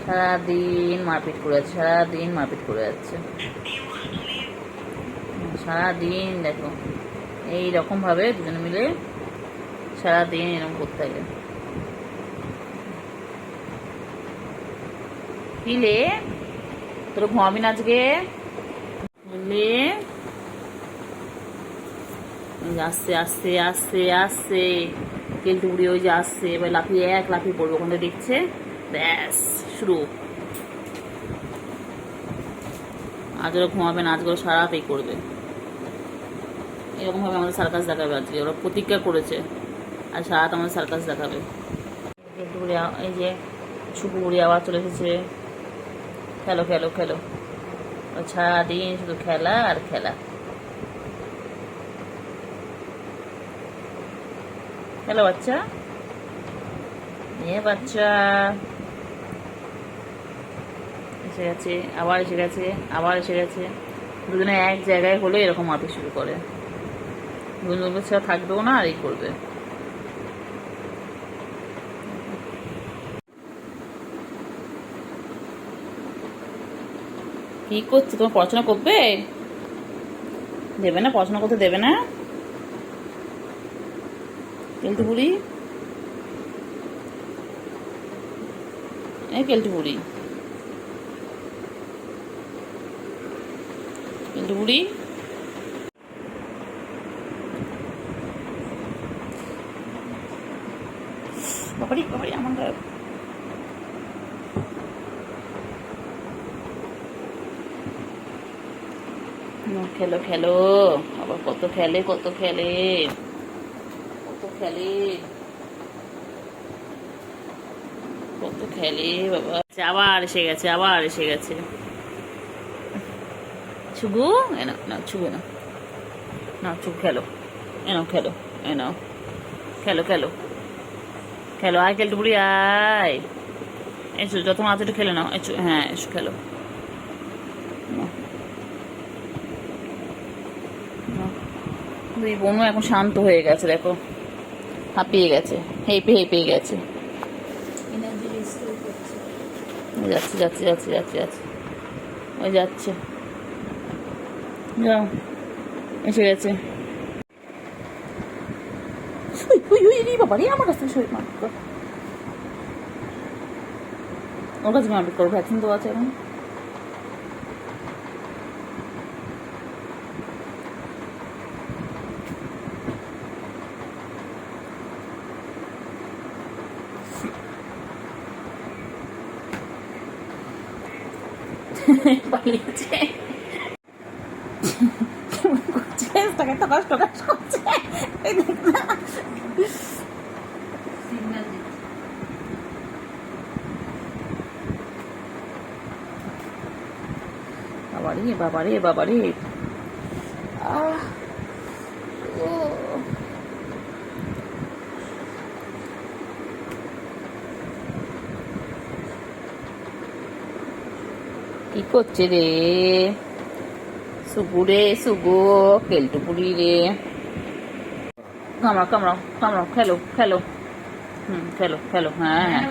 সারাদিন মারপিট করে যাচ্ছে, সারাদিন মারপিট করে যাচ্ছে, সারাদিন দেখো এইরকম ভাবে দুজনে মিলে সারাদিন এরকম করতে থাকে। কিলে তোর ঘুমাবি না আজকে? বুঝলি? আসছে আসছে আসছে আসছে কেলটু বুড়ি ওই যে আসছে, এবার লাফিয়ে লাফিয়ে পড়বে, ওখানে দেখছে, ব্যাস শুরু। আজ ওরা ঘুমাবে না, আজকে ওরা সারা রাতেই করবে। এরকম ভাবে আমাদের সার্কাস দেখাবে আজকে, ওরা প্রতিজ্ঞা করেছে আর সারা রাত আমাদের সার্কাস দেখাবে। কেলটু বুড়ি এই যে শুকু বুড়ি আবার চলে এসেছে। খেলো খেলো খেলো, সারাদিন শুধু খেলা আর খেলা। হ্যালো বাচ্চা, বাচ্চা এসে গেছে, আবার এসে গেছে, আবার এসে গেছে। দুজনে এক জায়গায় হলে এরকম মারতে শুরু করে, দুজনের সাথে থাকবেও না আর এই করবে। কি করছে? তোমার পড়াশোনা করবে? দেবে না? পড়াশোনা করতে দেবে না কেলটু বুড়ি? কেলটু বুড়ি, কেলটু বুড়ি, বাবারি বাবারি আমার গায়ে। খেলো খেলো, আবার কত খেলে কত খেলে কত খেলে কত খেলে বাবা। আবার এসে গেছে, আবার এসে গেছে। ছুগু এনো না, ছুগু না, না ছুগু খেলো, এনো খেলো, এনো খেলো খেলো খেলো। আয় কেলটু বুড়ি আয়, এসো যত মাছ একটু খেলে নাও, এসো, হ্যাঁ এসো খেলো। দুই বোনও এখন শান্ত হয়ে গেছে, দেখো হাঁপিয়ে গেছে, হেঁপে হেঁপে গেছে। যাচ্ছে যাচ্ছে যাচ্ছে যাচ্ছে যাচ্ছে, ওই যাচ্ছে, যাও এসে গেছে। বাবা রে, আমার কাছে শরীর মারপিট কর, ওর কাছে মারপিট করো, ভ্যাকসিন তো আছে এখন। পালিয়েছে, তাকে তো কষ্ট কষ্ট করছে। বাবারে বাবারে বাবারে, কি করছে রে সুগু রে, সুগু কেলটু বুড়ি রে, কামড়াও কামড়াও কামড়াও, খেলো খেলো, খেলো খেলো, হ্যাঁ হ্যাঁ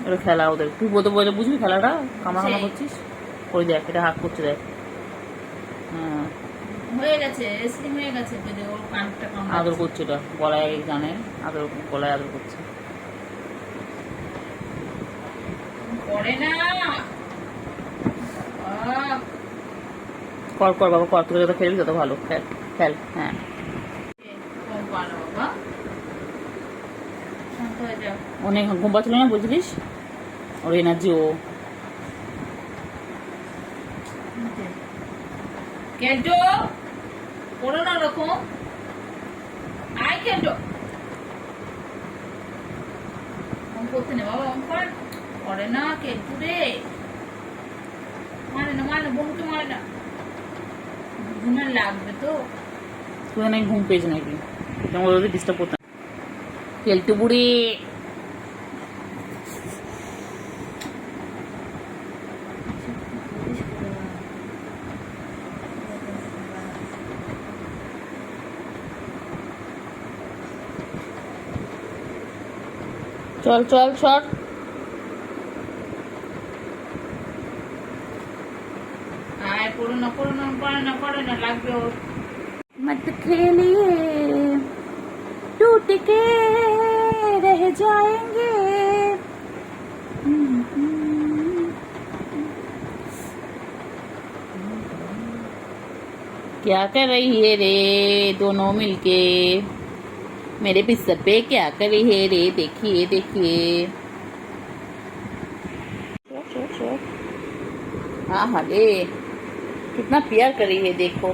ওরা খেলা ওদের, তুই বলতে বলে বুঝবি খেলাটা, কামড়া কামড়া করছিস, ওই দেখ এটা হাত করছে দেখ, হ্যাঁ হয়ে গেছে, স্লিম হয়ে গেছে, ওর কানটা আদর করছে, এটা গলায় গানে আদর, গলায় আদর করছে, করে না। কর কর বাবা কর, তোকে যত খেলবি তত ভালো, খেল খেল, হ্যাঁ অনেক ঘুম পাচ্ছিল না বুঝলিস, ওর এনার্জি ও। কেলটো করো না ওরকম, আয় কেলটো করতে নে বাবা, করে না কেলটু রে, মারে না মারে না, বন্ধুকে মারে না, ঘুমের লাগবে তো, তুই নাকি ঘুম পেয়েছে নাকি, তোমার ওদের ডিস্টার্ব করতে। কেলটু বুড়ি চল চল সর, করে না লাগবে ওর। मत खेलिए टूट के रह जाएंगे। क्या कर रही है रे दोनों मिलके, मेरे बिस्तर पे क्या कर रही है रे, देखिए देखिए। हाँ हाँ रे, कितना प्यार कर रही है देखो,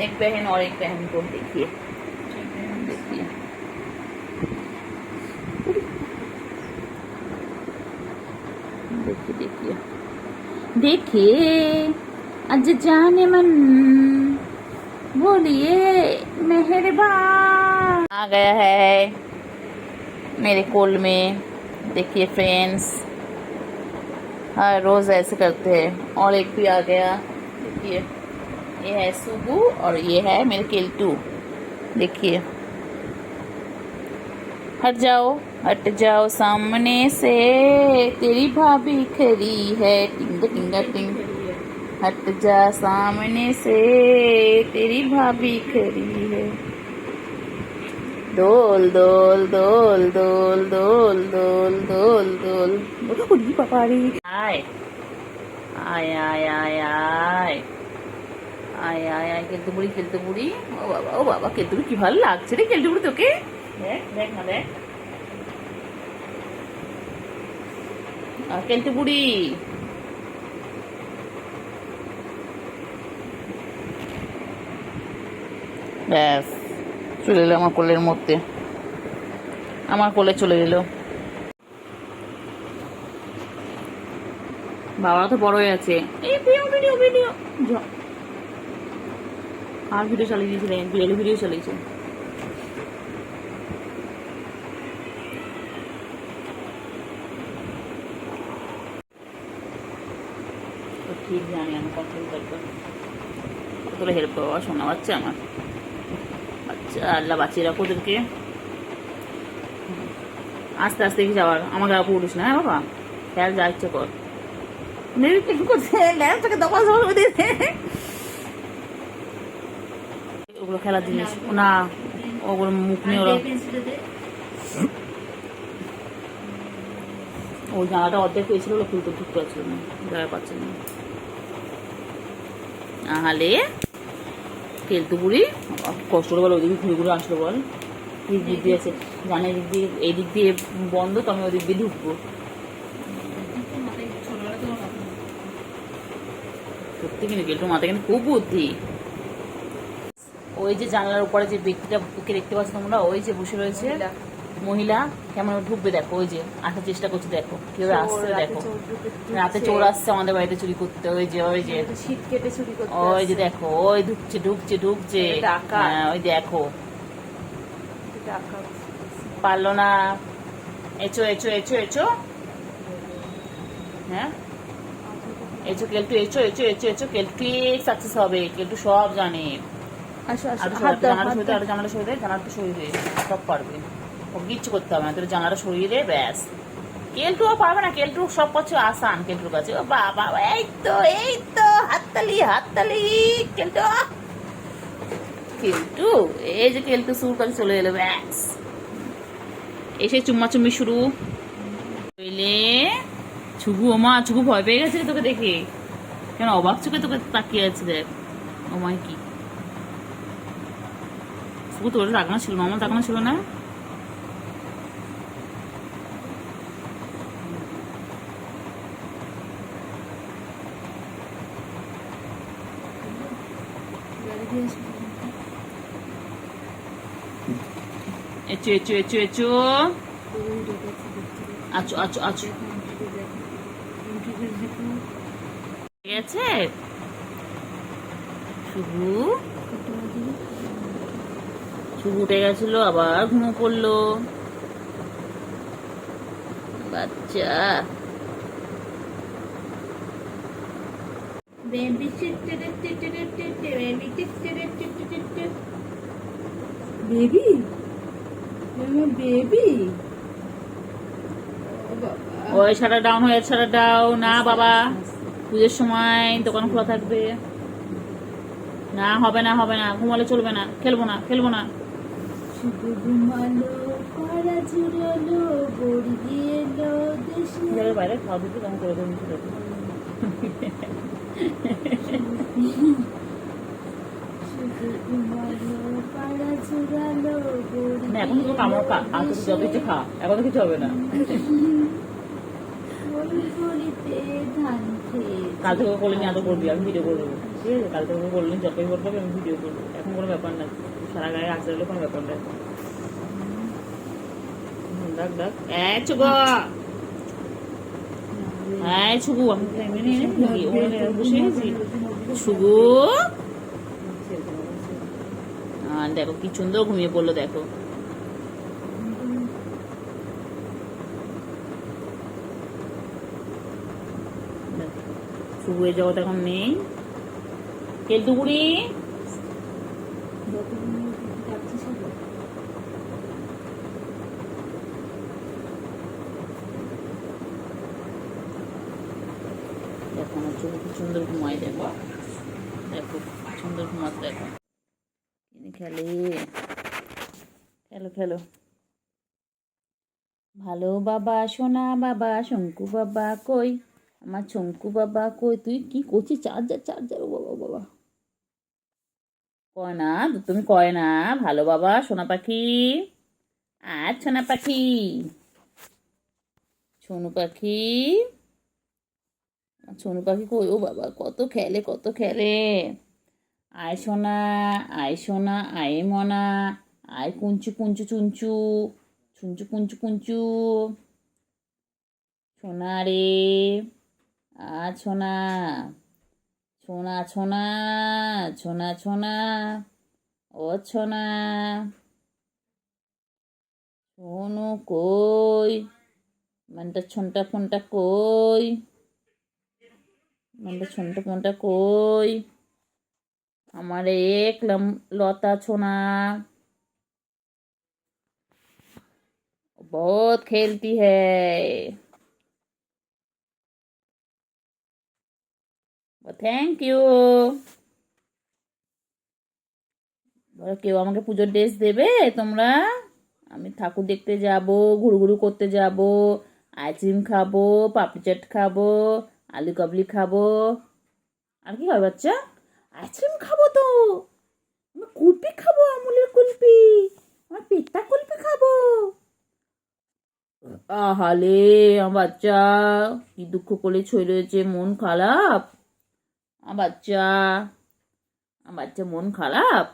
एक बहन और एक बहन को, देखिए देखिए। देखिए देखिए देखिए, अज जाने मन बोलिए मेहरबान। आ गया है मेरे कोल में, देखिए फ्रेंड्स, हर रोज ऐसे करते हैं। और एक भी आ गया, देखिए ये है सुबू और ये है मेरे केल्टू, देखिए। हट जाओ सामने से, तेरी भाभी खड़ी है, टिंग टिंग टिंग। हट जा सामने से, तेरी भाभी खड़ी है। दोल दोल दोल दोल दोल दोल दोल दोल बोली पापारी। आय आय आय आय आय आय आय आय, কেলটু বুড়ি। ও বাবা কেলটু কি ভালো লাগছে রে কেলটু বুড়ি তোকে, দেখ দেখ না দেখ। কেলটু বুড়ি, ব্যাস চলে এলো আমার কোলের মধ্যে, আমার কোলে চলে এলো। বাবা তো বড় হয়ে আছে। এই ভিডিও আর ভিডিও চালিয়ে দিয়েছিলেন, ভিডিও চালিয়েছে। ঠিক জানি আমি কন্ট্রোল করবো, কতটা হেল্প করবো শোনা বাচ্চা আমার। আচ্ছা আল্লাহ বাঁচিয়ে রাখো ওদেরকে, আস্তে আস্তে কি যাওয়ার, আমাকে আপু উঠিস না। হ্যাঁ বাবা, খেয়াল যা ইচ্ছে কর। ওগুলো খেলার জিনিস না, ওগুলো মুখ নিয়ে ওরা। ওই জায়গাটা অর্ধেক হয়েছিল, খুলতে ঢুকতে পারছিল না, জায়গা পাচ্ছে না। আহালে কেলটু বুড়ি কষ্ট করে বল, ওইদিকে ঘুরে ঘুরে আসলো বল। দিক দিক দিয়ে আছে জানে, দিক দিয়ে এই দিক দিয়ে বন্ধ, তো আমি ওই দিক দিয়ে ঢুকবো। সত্যি কিন্তু কেলটু মাথা কিন্তু খুব বুদ্ধি। ওই যে জানলার উপরে যে ব্যক্তিটা ওকে দেখতে পাচ্ছ তোমরা, ওই যে বসে রয়েছে মহিলা, কেমন ঢুকবে দেখো, ওই যে আসার চেষ্টা করছে, দেখো কিভাবে আসছে, দেখো রাতে চোর আসছে আমাদের বাড়িতে চুরি করতে। ওই যে শীত কেটে চুরি করতে, ওই যে দেখো, ওই ঢুকছে হ্যাঁ, ওই দেখো পারলো না। এচো হ্যাঁ, echo Keltu, echo Keltu success হবে, কেলটু সব জানে। জানাটা সরিয়ে সব পারবে, ওকে কিচ্ছু করতে হবে না, তোর জানাটা সরিয়ে দে ব্যাস। কেলটু ও পারবে না, কেলটু সব কিছু আসান কেলটুর কাছে। ও বাবা, এই তো হাততালি কেলটু, এই যে কেলটু সুর কাছে চলে এলো, ব্যাস এসে চুম্মাচুম্মি শুরু হইলে। ছুবু, ওমা ছুবু ভয় পেয়ে গেছে তোকে দেখে, কেন অবাক চোখে তোকে তাকিয়ে আছে, দেখ ওমাই কি। ছুবু তোর রাগনা ছিল না, আমার রাগনা ছিল না। এচো আচো গেছে শুভু উঠে গেছিল, আবার ঘুমো পড়লো বাচ্চা। বেবি ওই শাটার ডাউন হয়ে, শাটার ডাউন না বাবা, পুজোর সময় দোকান খোলা থাকবে। না হবে না, হবে না, ঘুমালে চলবে না, খেলবো না, খেলবো না। শুধু ঘুমালো পাড়া জুড়ালো বড়ি দিয়ে এলো দেশে ঘরের বাইরে খাওয়া দিতে কেমন করে দেবেন সেটা তো। শুধু ঘুমালো পাড়া জুড়ালো বড়ি না, এখন তো কামড় আঁচড় যত ইচ্ছে খা, এখন তো কিছু হবে না। বড়িতে ধান খেয়ে কাল থেকে করলে নি আদৌ করবি, আমি ভিডিও করে দেবো, ঠিক আছে? কাল থেকে করলে যতই করতে হবে আমি ভিডিও করবো, এখন কোনো ব্যাপার না। সারা গায়ে আঁচড়ালে কোনো ব্যাপার না। ডাক ডাক চুগো, হ্যাঁ ছুগু, আমি এমনি ওখানে বসে গেছি। ছুগু, দেখো কি সুন্দর ঘুমিয়ে পড়লো, দেখো। ছুগু এই জগৎ এখন নেই। কেলটুকুড়ি, দেখো আমার চোখে কি সুন্দর ঘুমায়, দেখো দেখো কি সুন্দর ঘুমাচ্ছে, দেখো খেলে, খেলো খেলো। ভালো বাবা, সোনা বাবা, শঙ্কু বাবা কই, আমার শঙ্কু বাবা কই, তুই কি করছিস? চার্জার চার্জার, ও বাবা বাবা, কয় না তুমি, কয় না ভালো বাবা সোনা পাখি, আর সোনা পাখি, সোনু পাখি, সোনু পাখি কই, ও বাবা কত খেলে, কত খেলে। আয় সোনা, আয় সোনা, আয় মনা, আয় কুঞ্চু কুঞ্চু চুঞ্চু, চুঞ্চু কুঞ্চু কুঞ্চু, সোনা রে, আ সোনা, সোনা সোনা, সোনা সোনা, ও সোনা, সোনু কই, মানটা ছনটা ফোনটা কই, মানটা ছনটা ফোনটা কই, আমার এক লতা সোনা, बहुत खेलती है। Thank you. কেউ আমাকে পুজোর ড্রেস দেবে তোমরা? আমি ঠাকুর দেখতে যাব, ঘুরু করতে যাব, আইসক্রিম খাবো, পাপড়ি চাট খাবো, আলু কাবলি খাবো, আর কি খাবে বাচ্চা? আইসক্রিম খাবো তো, আমি কুলপি খাবো, আমুলের কুলপি, আমার পেটটা কুলপি খাবো। আহালে আমার বাচ্চা কি দুঃখ করে ছই রয়েছে, মন খারাপ আমার বাচ্চা, আমার বাচ্চা মন খারাপ।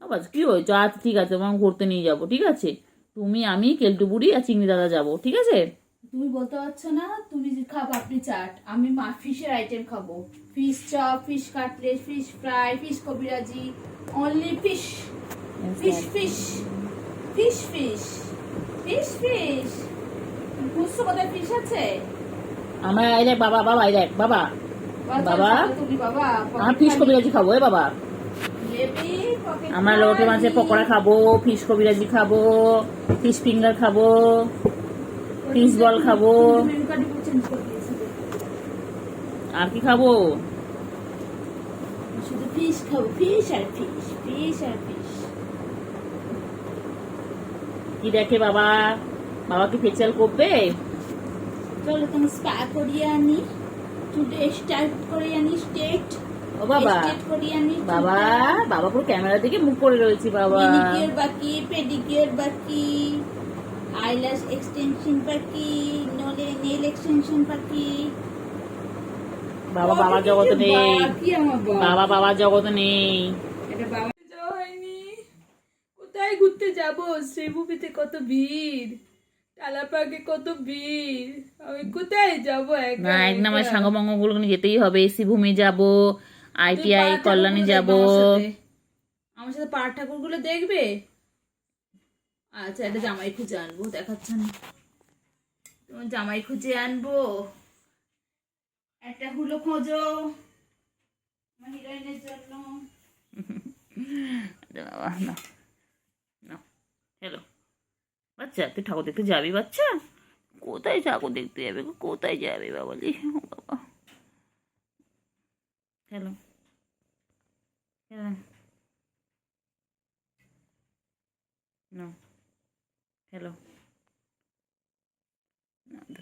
আবার কি হয়েছে? আচ্ছা ঠিক আছে, আমার ঘুরতে নিয়ে যাবো, ঠিক আছে? তুমি, আমি, কেলটু বুড়ি আর চিংড়ি দাদা যাবো, ঠিক আছে? তুমি বলতে পারছো না, তুমি খাও পাপড়ি চাট, আমি ফিশের আইটেম খাবো, fish chop, fish cutlet, fish fry, fish kabiraji, only fish, fish fish, fish fish, fish fish. বুঝছো কোথায় ফিশ আছে? আমার এই দেখ বাবা, বাবা এই দেখ বাবা, বাবা তুমি বাবা আমার ফিশ কবিরাজি খাবো, এ বাবা আমরা লোটে মাছের পকোড়া খাবো, ফিশ কবিরাজি খাবো, ফিশ ফিঙ্গার খাবো, ফিশ বল খাবো, আর কি খাবো? শুধু ফিশ খাবো, ফিশ আর ফিশ, ফিশ আর ফিশ। কি দেখে বাবা? বাবা কি ফেসিয়াল করবে? চলো তুমি স্পা করিয়ে আনি, চুলে স্টাইল করে আনি, স্ট্রেট। ও বাবা, বাবা বাবা পুরো ক্যামেরা দিকে মুখ করে রয়েছে বাবা। মেনিকিউর বাকি, পেডিকিউর বাকি, আইল্যাশ এক্সটেনশন বাকি, নেল এক্সটেনশন বাকি। বাবা বাবা জগতে নেই, বাবা বাবা জগতে নেই। এটা বাবা যাওয়া হয়নি। কোথায় ঘুরতে যাব? শ্রীভূমিতে কত ভিড়, টালাপাকে কত ভিড়, আমি কোথায় যাব? না একদম আমার সাঙ্গমঙ্গ গুলো যেতেই হবে। শ্রীভূমি যাব, ITI কল্যাণী যাব। আমার সাথে পাড় ঠাকুর গুলো দেখবে? আচ্ছা, এটা জামাই খুঁজে আনবো, দেখাচ্ছে না তোমার, জামাই খুঁজে আনবো। একটা হুলো খোঁজো আমার হিরোইনের জন্য। বাবা না না, হ্যালো বাচ্চা, তুই ঠাকুর দেখতে যাবি বাচ্চা? কোথায় ঠাকুর দেখতে যাবে? কোথায় যাবে বাবালি? বাবা hello No. Hello.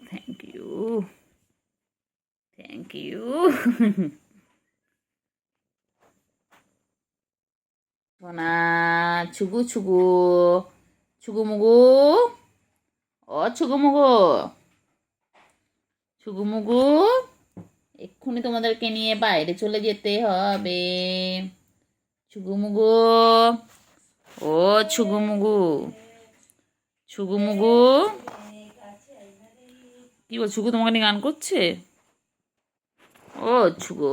Thank you. Thank you. সোনা ছুগু ছুগু ছুগুমুগু ও ছুগুমুগু ছুগুমুগু এক্ষুনি তোমাদেরকে নিয়ে বাইরে চলে যেতে হবে। ছুগুমুগু ও ছুগুমুগু ছুগুমুগু কি বল ছুগু তোমাকে নিয়ে গান করছে? ও ছুগু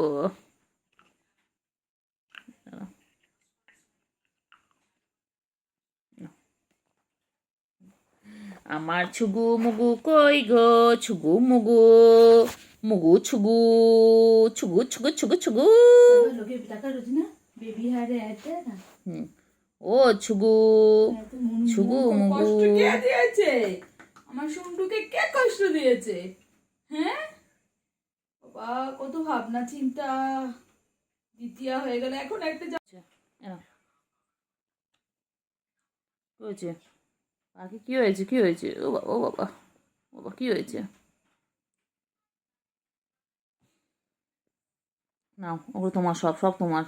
আমার ছুগু মুগু কই গো ছুগু মুগু মুগু ছুগু ছুগু ছুগু ছুগু ছুগু লোকে টাকা রোজ না বেবি হারে আছে না ও ছুগু ছুগু মুগু কষ্ট কে দিয়েছে? আমার শুন্টুকে কে কষ্ট দিয়েছে? হ্যাঁ বাবা, কত ভাবনা চিন্তা, দ্বিতীয় হয়ে গেল, এখন একটা কি হয়েছে পাখি? কি হয়েছে? কি হয়েছে? ও বাবা, ও বাবা, বাবা কি হয়েছে? নাও ওগুলো তোমার, সব সব তোমার,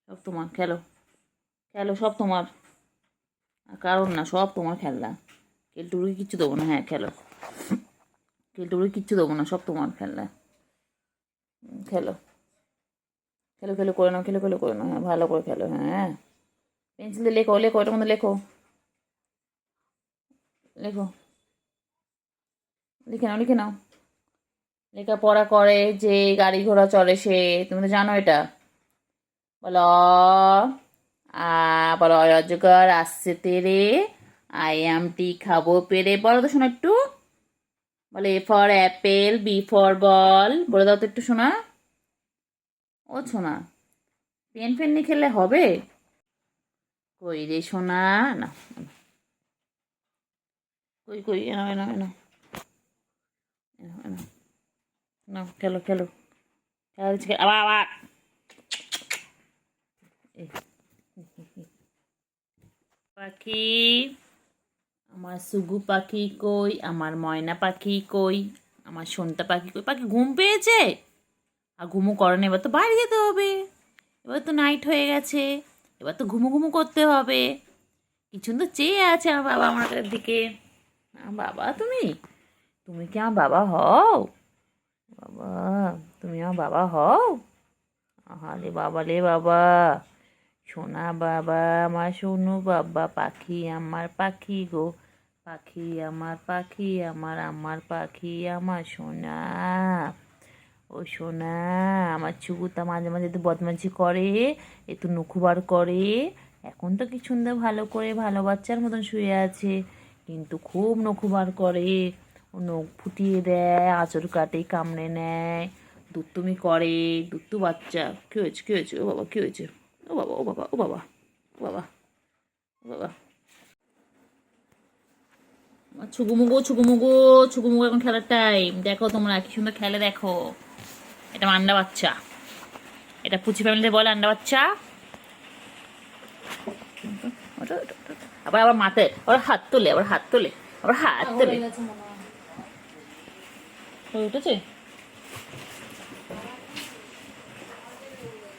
সব তোমার, খেলো খেলো, সব তোমার, আর কারণ না, সব তোমার খেলনা। কেলটুকুরি কিচ্ছু দেবো না। হ্যাঁ খেলো, কেলটুকুরি কিচ্ছু দেবো না, সব তোমার খেলনা। খেলো খেলো খেলো করে নাও, খেলো খেলো করে নাও, হ্যাঁ ভালো করে খেলো। হ্যাঁ পেন্সিল দিয়ে লেখো, লেখো এটার মধ্যে লেখো, লেখো, লিখে নাও, লিখে নাও। লেখাপড়া করে যে গাড়ি ঘোড়া চলে সে, তুমি তো জানো এটা। বলো বলো অজগর আসছে তেরে, আমটি খাবো পেরে। বলো তো শোনা একটু, বলে A for apple, B for ball, বলে দাও তো একটু শোনা। ও শোনা, পেন ফেন নিয়ে খেললে হবে? কই রে শোনা, না কই কই, এনো এনো এনো এনো এনো, না খেলো খেলো খেলো, আবার আবার পাখি, আমার সুগু পাখি কই, আমার ময়না পাখি কই, আমার সোনটা পাখি কই। পাখি ঘুম পেয়েছে? আর ঘুমু করে না, এবার তো বাড়ি যেতে হবে, এবার তো নাইট হয়ে গেছে, এবার তো ঘুমু ঘুমু করতে হবে। কিছু তো চেয়ে আছে আমার বাবা আমার দিকে। বাবা তুমি, তুমি কি আমার বাবা হও? বাবা তুমি আমার বাবা হও? আহারে বাবা রে বাবা, সোনা বাবা আমার, সোনু বাবা, পাখি আমার পাখি গো, পাখি আমার পাখি আমার, আমার পাখি আমার সোনা। ও সোনা আমার চুকুতা মাঝে মাঝে তো বদমাইশি করে, একটু নখুবার করে। এখন তো কি সুন্দর ভালো করে ভালো বাচ্চার মতন শুয়ে আছে, কিন্তু খুব নখুবার করে। ও নখ ফুটিয়ে দেয়, আঁচড় কাটে, কামড়ে নেয়, দুত্তুমি করে, দুত্তু বাচ্চা। কী হয়েছে? কী হয়েছে? ও বাবা কী হয়েছে? ও বাবা, ও বাবা, ও বাবা, ও বাবা, ও বাবা। ছুগুমুগু ছুগুমুগু ছুগুমুগু, এখন খেলার টাইম। দেখো তোমরা কি সুন্দর খেলে, দেখো। এটা আমার আন্ডা বাচ্চা, এটা পুচি ফ্যামিলিতে বলে আন্ডা বাচ্চা। আবার আবার মাথায় আবার হাত তোলে, আবার হাত তোলে, আবার হাত তোলে। উঠেছে?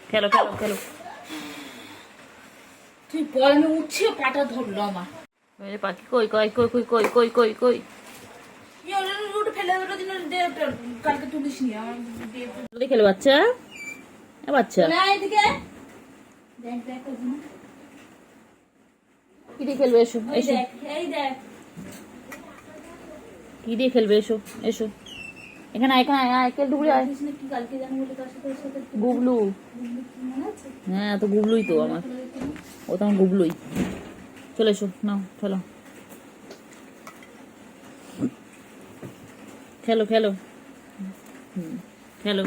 খেলো খেলো খেলো। তুই বল, আমি উঠছে পাটা ধরলো আমার। পাখি কই কই কই কই কই কই কই কই ফেলে কালকে তুলিস নি আমার। খেলো বাচ্চা, বাচ্চা এদিকে দেখ দেখ, কি দিয়ে খেলবে? এসো এসো, এই দেখ কি দিয়ে খেলবে? এসো এসো, এখানে আয়, এখানে আয়, কেল ডুবুরি আয়। কালকে জানো বলে তার সাথে গুবলু, মনে আছে? হ্যাঁ তো গুবলুই তো আমার, ও তো আমার গুবলুই। চলে এসো, নাও খেলো খেলো খেলো, খেলো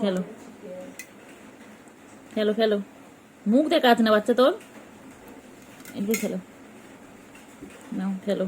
খেলো খেলো খেলো। মুখ দেখা আছে না বাচ্চা তোর, এদিকে খেলো, নাও খেলো।